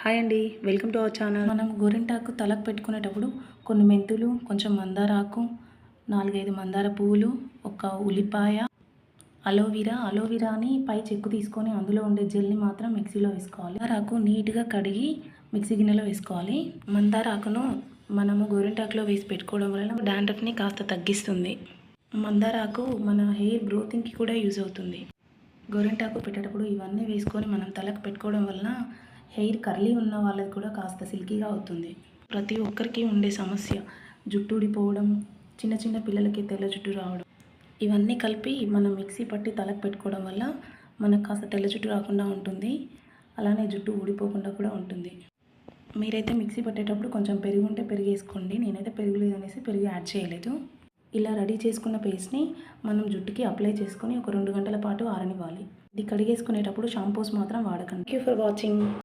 Hi అండి, welcome to our channel. మనం గోరింటాకు తలకు పెట్టుకునేటప్పుడు కొన్ని మెంతులు, కొంచెం మందార ఆకు, 4-5 మందార పువ్వులు, ఒక ఉల్లిపాయ, అలోవెరాని పై చెక్కు తీసుకొని అందులో ఉండే జెల్ని మాత్రం మిక్సీలో వేసుకోవాలి. మందార ఆకు నీట్గా కడిగి మిక్సీ గిన్నెలో వేసుకోవాలి. మందార ఆకును మనము గోరింటాకులో వేసి పెట్టుకోవడం వలన డాండ్రఫ్ని కాస్త తగ్గిస్తుంది. మందార ఆకు మన హెయిర్ గ్రోతింగ్కి కూడా యూజ్ అవుతుంది. గోరింటాకు పెట్టేటప్పుడు ఇవన్నీ వేసుకొని మనం తలకు పెట్టుకోవడం వలన హెయిర్ కర్లీ ఉన్న వాళ్ళకి కూడా కాస్త సిల్కీగా అవుతుంది. ప్రతి ఒక్కరికి ఉండే సమస్య జుట్టు ఊడిపోవడం, చిన్న చిన్న పిల్లలకి తెల్ల జుట్టు రావడం, ఇవన్నీ కలిపి మనం మిక్సీ పట్టి తలకు పెట్టుకోవడం వల్ల మనకు కాస్త తెల్ల జుట్టు రాకుండా ఉంటుంది. అలానే జుట్టు ఊడిపోకుండా కూడా ఉంటుంది. మీరైతే మిక్సీ పట్టేటప్పుడు కొంచెం పెరుగు ఉంటే పెరుగు వేసుకోండి. నేనైతే పెరుగు లేదనేసి పెరుగు యాడ్ చేయలేదు. ఇలా రెడీ చేసుకున్న పేస్ట్ని మనం జుట్టుకి అప్లై చేసుకొని ఒక 2 గంటల పాటు ఆరనివ్వాలి. ఇది కడిగేసుకునేటప్పుడు షాంపూస్ మాత్రం వాడకండి. Thank you for watching.